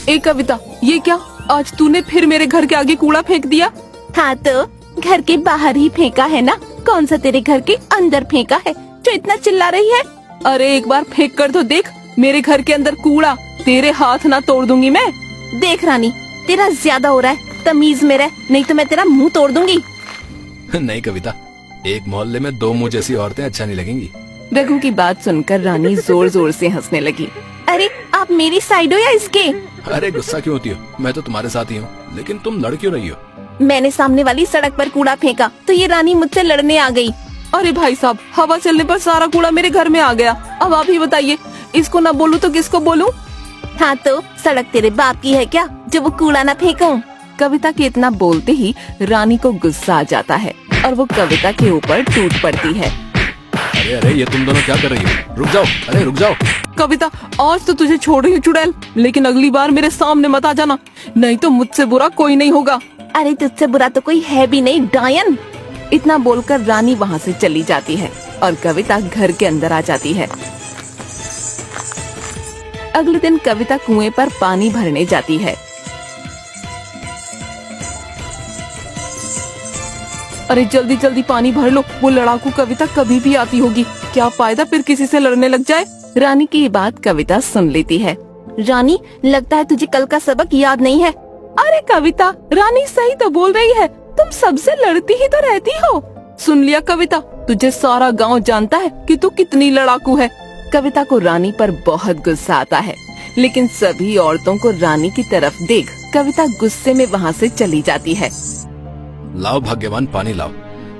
ए कविता, ये क्या? आज तूने फिर मेरे घर के आगे कूड़ा फेंक दिया? हाँ तो घर के बाहर ही फेंका है ना, कौन सा तेरे घर के अंदर फेंका है जो इतना चिल्ला रही है? अरे एक बार फेंक कर तो देख, मेरे घर के अंदर कूड़ा, तेरे हाथ ना तोड़ दूंगी मैं। देख रानी, तेरा ज्यादा हो रहा है, तमीज में रह, नहीं तो मैं तेरा मुंह तोड़ दूंगी। नहीं कविता, एक मोहल्ले में दो मुंह जैसी औरतें अच्छा नहीं लगेंगी। रघु की बात सुनकर रानी जोर जोर से हंसने लगी। अरे आप मेरी साइड हो या इसके? अरे गुस्सा क्यों होती हो, मैं तो तुम्हारे साथ ही हूँ, लेकिन तुम लड़ क्यों रही हो? मैंने सामने वाली सड़क पर कूड़ा फेंका तो ये रानी मुझसे लड़ने आ गई। अरे भाई साहब, हवा चलने पर सारा कूड़ा मेरे घर में आ गया। अब आप ही बताइए, इसको ना बोलूं तो किसको बोलूं? हाँ तो सड़क तेरे बाप की है क्या जो वो कूड़ा ना फेंकूं? कविता के इतना बोलते ही रानी को गुस्सा आ जाता है और वो कविता के ऊपर टूट पड़ती है। अरे अरे, ये तुम दोनों क्या कर रही हो? रुक जाओ, अरे रुक जाओ। कविता, आज तो तुझे छोड़ रही हूँ चुड़ैल, लेकिन अगली बार मेरे सामने मत आ जाना, नहीं तो मुझसे बुरा कोई नहीं होगा। अरे तुझसे बुरा तो कोई है भी नहीं डायन। इतना बोलकर रानी वहाँ से चली जाती है और कविता घर के अंदर आ जाती है। अगले दिन कविता कुएं पर पानी भरने जाती है। अरे जल्दी जल्दी पानी भर लो, वो लड़ाकू कविता कभी भी आती होगी, क्या फायदा फिर किसी से लड़ने लग जाए। रानी की ये बात कविता सुन लेती है। रानी, लगता है तुझे कल का सबक याद नहीं है। अरे कविता, रानी सही तो बोल रही है, तुम सबसे लड़ती ही तो रहती हो। सुन लिया कविता, तुझे सारा गांव जानता है कि तू कितनी लड़ाकू है। कविता को रानी पर बहुत गुस्सा आता है, लेकिन सभी औरतों को रानी की तरफ देख कविता गुस्से में वहाँ से चली जाती है। लाओ भाग्यवान, पानी लाओ,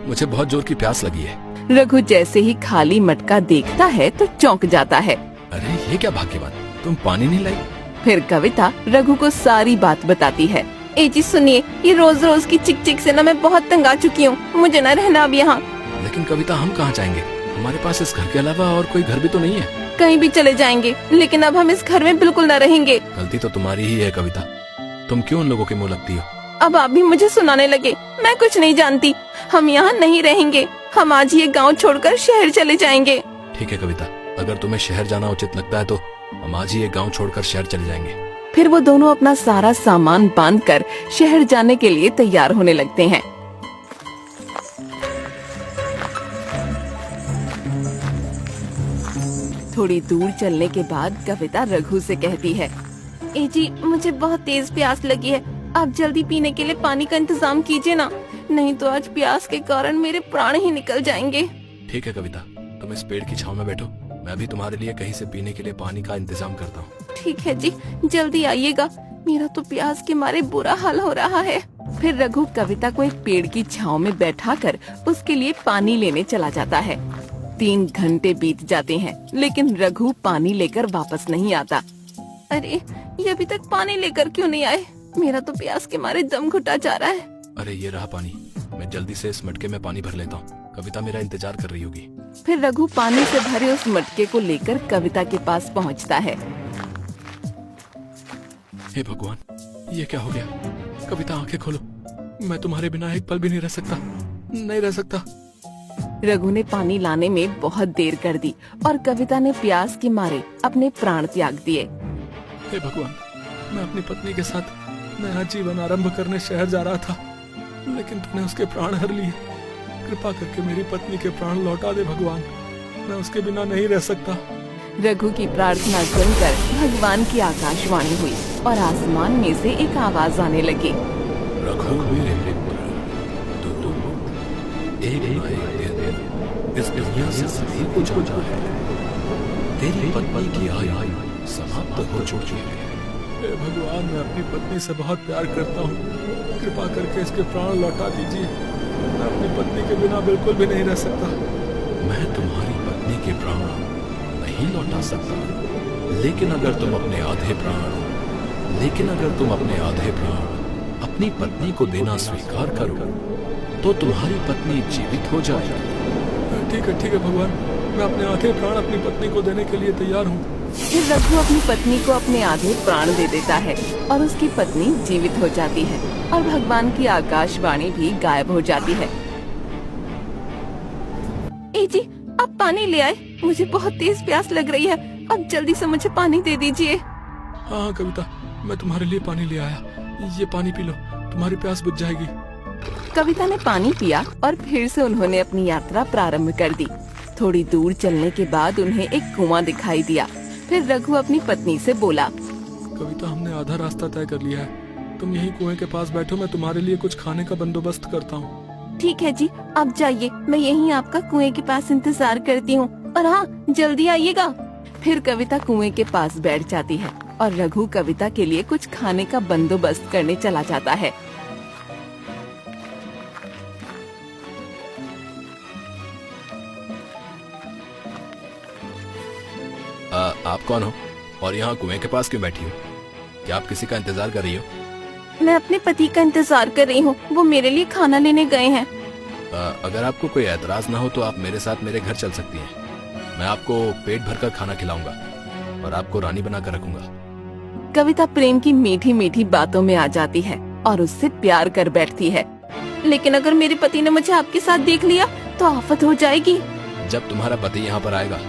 मुझे बहुत जोर की प्यास लगी है। रघु जैसे ही खाली मटका देखता है तो चौंक जाता है। अरे ये क्या भाग्यवान, तुम पानी नहीं लाई? फिर कविता रघु को सारी बात बताती है। ए जी सुनिए, ये रोज रोज की चिक चिक से ना मैं बहुत तंग आ चुकी हूँ, मुझे न रहना अब यहाँ। लेकिन कविता, हम कहाँ जाएंगे? हमारे पास इस घर के अलावा और कोई घर भी तो नहीं है। कहीं भी चले जाएंगे, लेकिन अब हम इस घर में बिल्कुल न रहेंगे। गलती तो तुम्हारी ही है कविता, तुम क्यों उन लोगों के मुँह लगती हो? अब आप भी मुझे सुनाने लगे, मैं कुछ नहीं जानती। हम यहाँ नहीं रहेंगे, हम आज ये गांव छोड़कर शहर चले जाएंगे। ठीक है कविता, अगर तुम्हें शहर जाना उचित लगता है तो हम आज ही ये गांव छोड़कर शहर चले जाएंगे। फिर वो दोनों अपना सारा सामान बांधकर शहर जाने के लिए तैयार होने लगते हैं। थोड़ी दूर चलने के बाद कविता रघु से कहती है, ए जी, मुझे बहुत तेज प्यास लगी है, आप जल्दी पीने के लिए पानी का इंतजाम कीजिए ना, नहीं तो आज प्यास के कारण मेरे प्राण ही निकल जाएंगे। ठीक है कविता, तुम इस पेड़ की छांव में बैठो, मैं भी तुम्हारे लिए कहीं से पीने के लिए पानी का इंतजाम करता हूँ। ठीक है जी, जल्दी आइएगा, मेरा तो प्यास के मारे बुरा हाल हो रहा है। फिर रघु कविता को एक पेड़ की छांव में बैठाकर उसके लिए पानी लेने चला जाता है। 3 घंटे बीत जाते हैं, लेकिन रघु पानी लेकर वापस नहीं आता। अरे ये अभी तक पानी लेकर क्यों नहीं आए? मेरा तो प्यास के मारे दम घुटा जा रहा है। अरे ये रहा पानी, मैं जल्दी से इस मटके में पानी भर लेता हूँ, कविता मेरा इंतजार कर रही होगी। फिर रघु पानी से भरे उस मटके को लेकर कविता के पास पहुँचता है। हे भगवान, ये क्या हो गया? कविता आंखें खोलो, मैं तुम्हारे बिना एक पल भी नहीं रह सकता, नहीं रह सकता। रघु ने पानी लाने में बहुत देर कर दी और कविता ने प्यास के मारे अपने प्राण त्याग दिए। हे भगवान, मैं अपनी पत्नी के साथ नया जीवन आरंभ करने शहर जा रहा था, लेकिन तुमने उसके प्राण हर लिए। कृपा करके मेरी पत्नी के प्राण लौटा दे भगवान, मैं उसके बिना नहीं रह सकता। रघु की प्रार्थना सुनकर भगवान की आकाशवाणी हुई और आसमान में से एक आवाज आने लगी। रघु मेरे मित्र, तो एक ना एक दिन इस दुनिया से सभी को जाना है। तेरी पत्नी की आयु समाप्त हो चुकी है। हे भगवान, मैं अपनी पत्नी से बहुत प्यार करता हूँ, कृपा करके इसके प्राण लौटा दीजिए, मैं अपनी पत्नी के बिना बिल्कुल भी नहीं रह सकता। मैं तुम्हारी पत्नी के प्राण नहीं लौटा सकता, लेकिन अगर तुम अपने आधे प्राण अपनी पत्नी को देना स्वीकार करो तो तुम्हारी पत्नी जीवित हो जाएगी। ठीक है भगवान, मैं अपने आधे प्राण अपनी पत्नी को देने के लिए तैयार हूँ। फिर रघु अपनी पत्नी को अपने आधे प्राण दे देता है और उसकी पत्नी जीवित हो जाती है और भगवान की आकाशवाणी भी गायब हो जाती है। ए जी, आप पानी ले आए, मुझे बहुत तेज प्यास लग रही है, अब जल्दी से मुझे पानी दे दीजिए। हाँ कविता, मैं तुम्हारे लिए पानी ले आया, ये पानी पी लो, तुम्हारी प्यास बुझ जाएगी। कविता ने पानी पिया और फिर से उन्होंने अपनी यात्रा प्रारंभ कर दी। थोड़ी दूर चलने के बाद उन्हें एक कुआं दिखाई दिया। फिर रघु अपनी पत्नी से बोला, कविता, हमने आधा रास्ता तय कर लिया है, तुम यहीं कुएं के पास बैठो, मैं तुम्हारे लिए कुछ खाने का बंदोबस्त करता हूँ। ठीक है जी, आप जाइए, मैं यहीं आपका कुएं के पास इंतजार करती हूँ, और हाँ, जल्दी आइएगा। फिर कविता कुएं के पास बैठ जाती है और रघु कविता के लिए कुछ खाने का बंदोबस्त करने चला जाता है। आप कौन हो और यहाँ कुएं के पास क्यों बैठी हो? क्या आप किसी का इंतजार कर रही हो? मैं अपने पति का इंतजार कर रही हूँ, वो मेरे लिए खाना लेने गए हैं। अगर आपको कोई एतराज ना हो तो आप मेरे साथ मेरे घर चल सकती हैं। मैं आपको पेट भरकर खाना खिलाऊंगा और आपको रानी बनाकर रखूंगा। कविता प्रेम की मीठी मीठी बातों में आ जाती है और उससे प्यार कर बैठती है। लेकिन अगर मेरे पति ने मुझे आपके साथ देख लिया तो आफत हो जाएगी। जब तुम्हारा पति यहाँ पर आएगा,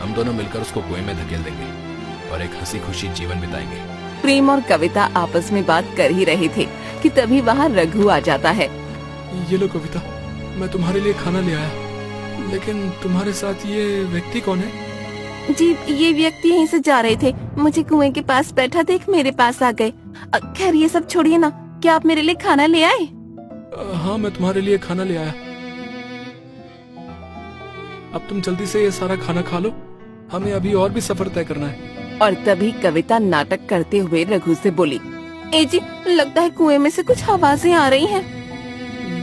हम दोनों मिलकर उसको कुएं में धकेल देंगे और एक हंसी खुशी जीवन बिताएंगे। प्रेम और कविता आपस में बात कर ही रहे थे कि तभी वहाँ रघु आ जाता है। ये लो कविता, मैं तुम्हारे लिए खाना ले आया, लेकिन तुम्हारे साथ ये व्यक्ति कौन है? जी, ये व्यक्ति यहीं से जा रहे थे, मुझे कुएं के पास बैठा देख मेरे पास आ गए। खैर ये सब छोड़िए ना, क्या आप मेरे लिए खाना ले आए? हाँ, मैं तुम्हारे लिए खाना ले आया। अब तुम जल्दी से ये सारा खाना खा लो, हमें अभी और भी सफर तय करना है। और तभी कविता नाटक करते हुए रघु से बोली, ए जी, लगता है कुएं में से कुछ आवाजें आ रही हैं।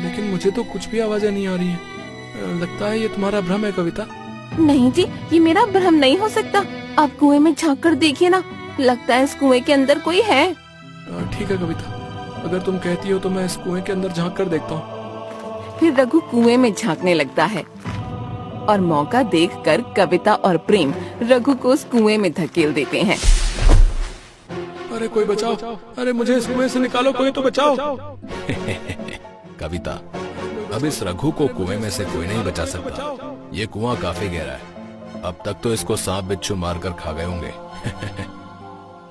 लेकिन मुझे तो कुछ भी आवाजें नहीं आ रही हैं। लगता है ये तुम्हारा भ्रम है कविता। नहीं जी, ये मेरा भ्रम नहीं हो सकता। आप कुएं में झांक कर देखिए ना, लगता है इस कुएं के अंदर कोई है। ठीक है कविता, अगर तुम कहती हो तो मैं इस कुएं के अंदर झांक कर देखता हूँ। फिर रघु कुएं में झांकने लगता है और मौका देखकर कविता और प्रेम रघु को उस कुएं में धकेल देते हैं। अरे कोई बचाओ, अरे मुझे इस कुएं से निकालो, कोई तो बचाओ। कविता, अब इस रघु को कुएं में से कोई नहीं बचा सकता। ये कुआं काफी गहरा है, अब तक तो इसको सांप बिच्छू मारकर खा गए होंगे।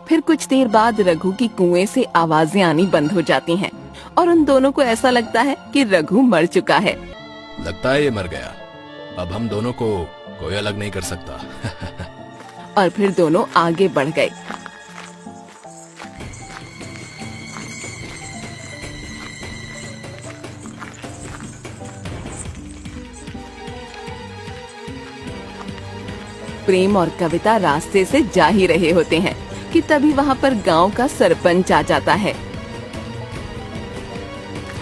फिर कुछ देर बाद रघु की कुएं से आवाजें आनी बंद हो जाती हैं और उन दोनों को ऐसा लगता है कि रघु मर चुका है। लगता है ये मर गया, अब हम दोनों को कोई अलग नहीं कर सकता। और फिर दोनों आगे बढ़ गए। प्रेम और कविता रास्ते से जा ही रहे होते हैं कि तभी वहाँ पर गांव का सरपंच आ जाता है।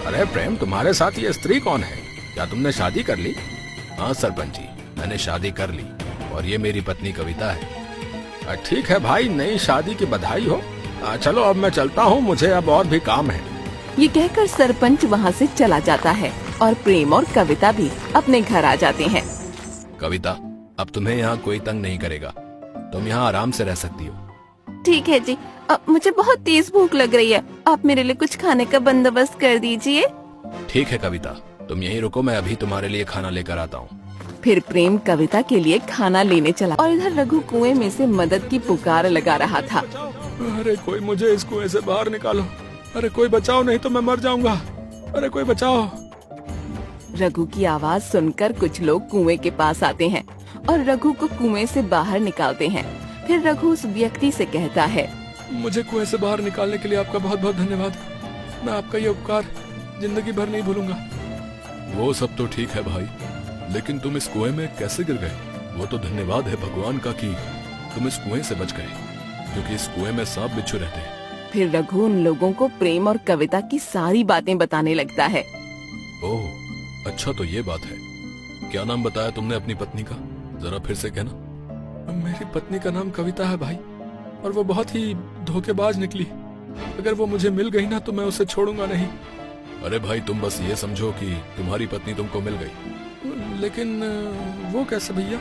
अरे प्रेम, तुम्हारे साथ ये स्त्री कौन है? क्या तुमने शादी कर ली? हाँ सरपंच जी, मैंने शादी कर ली और ये मेरी पत्नी कविता है। ठीक है भाई, नई शादी की बधाई हो। चलो अब मैं चलता हूँ, मुझे अब और भी काम है। ये कहकर सरपंच वहाँ से चला जाता है और प्रेम और कविता भी अपने घर आ जाते हैं। कविता, अब तुम्हें यहाँ कोई तंग नहीं करेगा, तुम यहाँ आराम से रह सकती हो। ठीक है जी, अब मुझे बहुत तेज भूख लग रही है, आप मेरे लिए कुछ खाने का बंदोबस्त कर दीजिए। ठीक है कविता, तुम यहीं रुको, मैं अभी तुम्हारे लिए खाना लेकर आता हूँ। फिर प्रेम कविता के लिए खाना लेने चला और इधर रघु कुएं में से मदद की पुकार लगा रहा था। अरे कोई मुझे इस कुएं से बाहर निकालो, अरे कोई बचाओ, नहीं तो मैं मर जाऊंगा, अरे कोई बचाओ। रघु की आवाज सुनकर कुछ लोग कुएं के पास आते हैं और रघु को कुएं से बाहर निकालते हैं। फिर रघु उस व्यक्ति से कहता है, मुझे कुएं से बाहर निकालने के लिए आपका बहुत बहुत धन्यवाद, मैं आपका ये उपकार जिंदगी भर नहीं भूलूंगा। वो सब तो ठीक है भाई, लेकिन तुम इस कुएं में कैसे गिर गए? वो तो धन्यवाद है भगवान का कि तुम इस कुएं से बच गए, क्योंकि इस कुएं में सांप बिच्छू रहते हैं। फिर रघु उन लोगों को प्रेम और कविता की सारी बातें बताने लगता है। ओह अच्छा, तो ये बात है। क्या नाम बताया तुमने अपनी पत्नी का? जरा फिर से कहना। मेरी पत्नी का नाम कविता है भाई, और वो बहुत ही धोखेबाज निकली। अगर वो मुझे मिल गई ना तो मैं उसे छोड़ूंगा नहीं। अरे भाई, तुम बस ये समझो कि तुम्हारी पत्नी तुमको मिल गई। लेकिन वो कैसे भैया?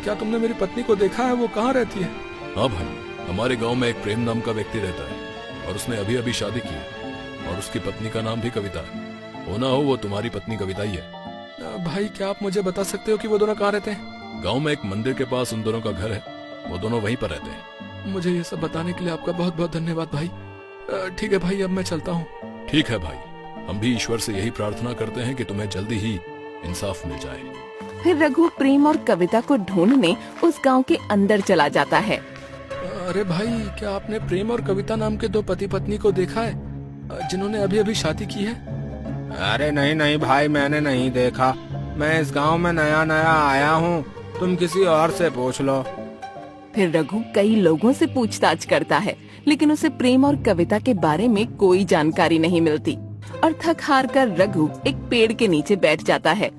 क्या तुमने मेरी पत्नी को देखा है? वो कहाँ रहती है? हाँ भाई, हमारे गांव में एक प्रेम नाम का व्यक्ति रहता है और उसने अभी अभी शादी की है और उसकी पत्नी का नाम भी कविता है। हो ना हो वो तुम्हारी पत्नी कविता ही है। भाई क्या आप मुझे बता सकते हो कि वो दोनों कहाँ रहते हैं? गांव में एक मंदिर के पास उन दोनों का घर है, वो दोनों वहीं पर रहते हैं। मुझे ये सब बताने के लिए आपका बहुत बहुत धन्यवाद भाई। ठीक है भाई, अब मैं चलता हूँ। ठीक है भाई, हम भी ईश्वर से यही प्रार्थना करते हैं कि तुम्हें जल्दी ही इंसाफ मिल जाए। फिर रघु प्रेम और कविता को ढूंढने उस गांव के अंदर चला जाता है। अरे भाई, क्या आपने प्रेम और कविता नाम के दो पति पत्नी को देखा है जिन्होंने अभी अभी शादी की है? अरे नहीं नहीं भाई, मैंने नहीं देखा। मैं इस गांव में नया नया आया हूँ, तुम किसी और से पूछ लो। फिर रघु कई लोगों से पूछताछ करता है, लेकिन उसे प्रेम और कविता के बारे में कोई जानकारी नहीं मिलती और थक हार कर रघु एक पेड़ के नीचे बैठ जाता है।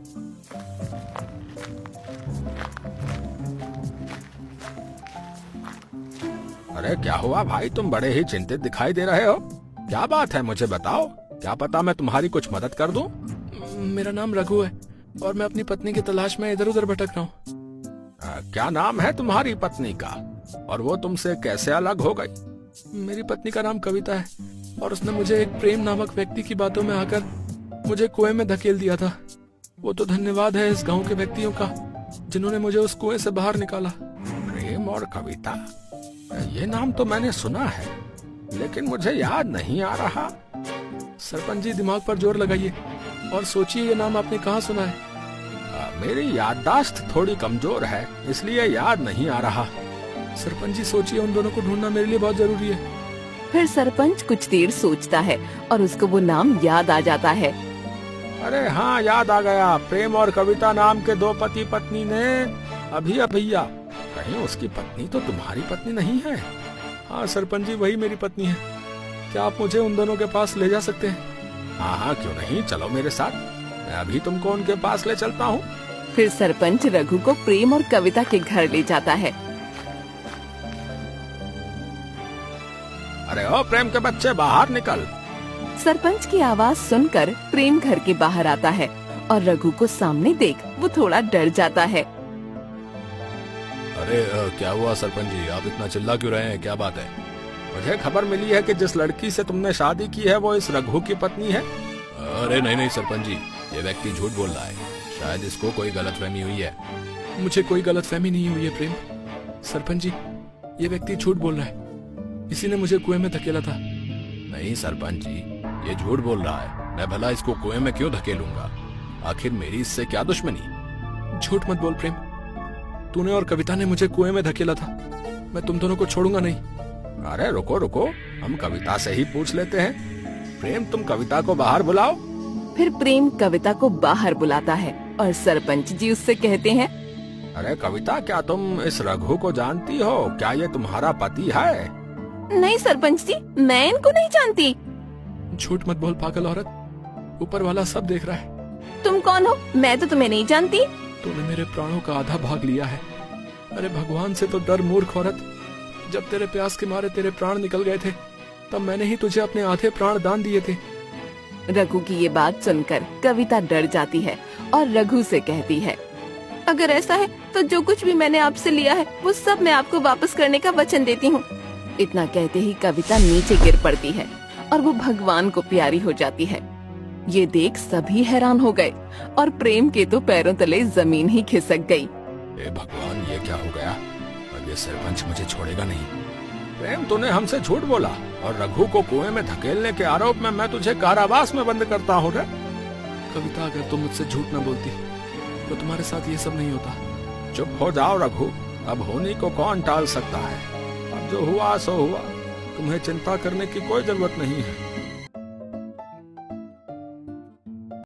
अरे क्या हुआ भाई, तुम बड़े ही चिंतित दिखाई दे रहे हो। क्या बात है, मुझे बताओ। क्या पता मैं तुम्हारी कुछ मदद कर दूं? मेरा नाम रघु है और मैं अपनी पत्नी की तलाश में इधर उधर भटक रहा हूँ। क्या नाम है तुम्हारी पत्नी का और वो तुमसे कैसे अलग हो गई? मेरी पत्नी का नाम कविता है और उसने मुझे एक प्रेम नामक व्यक्ति की बातों में आकर मुझे कुएं में धकेल दिया था। वो तो धन्यवाद है इस गांव के व्यक्तियों का जिन्होंने मुझे उस कुएं से बाहर निकाला। प्रेम और कविता, ये नाम तो मैंने सुना है लेकिन मुझे याद नहीं आ रहा। सरपंच जी, दिमाग पर जोर लगाइए और सोचिए ये नाम आपने कहाँ सुना है। मेरी याददाश्त थोड़ी कमजोर है, इसलिए याद नहीं आ रहा। सरपंच जी सोचिए, उन दोनों को ढूंढना मेरे लिए बहुत जरूरी है। फिर सरपंच कुछ देर सोचता है और उसको वो नाम याद आ जाता है। अरे हाँ, याद आ गया। प्रेम और कविता नाम के दो पति पत्नी ने अभी भैया, कहीं उसकी पत्नी तो तुम्हारी पत्नी नहीं है? हाँ सरपंच जी, वही मेरी पत्नी है। क्या आप मुझे उन दोनों के पास ले जा सकते हैं? हाँ हाँ, क्यों नहीं, चलो मेरे साथ, मैं अभी तुमको उनके पास ले चलता हूँ। फिर सरपंच रघु को प्रेम और कविता के घर ले जाता है। अरे ओ प्रेम के बच्चे, बाहर निकल। सरपंच की आवाज सुनकर प्रेम घर के बाहर आता है और रघु को सामने देख वो थोड़ा डर जाता है। अरे क्या हुआ सरपंच जी, आप इतना चिल्ला क्यों रहे हैं? क्या बात है? मुझे खबर मिली है कि जिस लड़की से तुमने शादी की है वो इस रघु की पत्नी है। अरे नहीं नहीं सरपंच जी, ये व्यक्ति झूठ बोल रहा है। शायद इसको कोई गलतफहमी हुई है। मुझे कोई गलतफहमी नहीं हुई है प्रेम। सरपंच जी, ये व्यक्ति झूठ बोल रहा है। इसी ने मुझे कुएं में धकेला था। नहीं सरपंच जी, ये झूठ बोल रहा है। मैं भला इसको कुएं में क्यों धकेलूंगा? आखिर मेरी इससे क्या दुश्मनी? झूठ मत बोल प्रेम, तूने और कविता ने मुझे कुएं में धकेला था। मैं तुम दोनों को छोड़ूंगा नहीं। अरे रुको रुको, हम कविता से ही पूछ लेते हैं। प्रेम, तुम कविता को बाहर बुलाओ। फिर प्रेम कविता को बाहर बुलाता है और सरपंच जी उससे कहते हैं, अरे कविता, क्या तुम इस रघु को जानती हो? क्या ये तुम्हारा पति है? नहीं सरपंच जी, मैं इनको नहीं जानती। झूठ मत बोल पागल औरत, ऊपर वाला सब देख रहा है। तुम कौन हो? मैं तो तुम्हें नहीं जानती। तूने मेरे प्राणों का आधा भाग लिया है। अरे भगवान से तो डर मूर्ख औरत। जब तेरे प्यास के मारे तेरे प्राण निकल गए थे, तब मैंने ही तुझे अपने आधे प्राण दान दिए थे। रघु की ये बात सुनकर कविता डर जाती है और रघु से कहती है, अगर ऐसा है तो जो कुछ भी मैंने आपसे लिया है वो सब मैं आपको वापस करने का वचन देती हूँ। इतना कहते ही कविता नीचे गिर पड़ती है और वो भगवान को प्यारी हो जाती है। ये देख सभी हैरान हो गए और प्रेम के तो पैरों तले जमीन ही खिसक गई। ए भगवान, ये क्या हो गया? अब ये सरपंच मुझे छोड़ेगा नहीं। प्रेम, तूने हमसे झूठ बोला और रघु को कुएं में धकेलने के आरोप में मैं तुझे कारावास में बंद करता हूँ रे। कविता, अगर तुम मुझसे झूठ न बोलती तो तुम्हारे साथ ये सब नहीं होता। चुप हो जाओ रघु, अब होने को कौन टाल सकता है? अब जो हुआ सो हुआ, तुम्हें चिंता करने की कोई जरूरत नहीं है।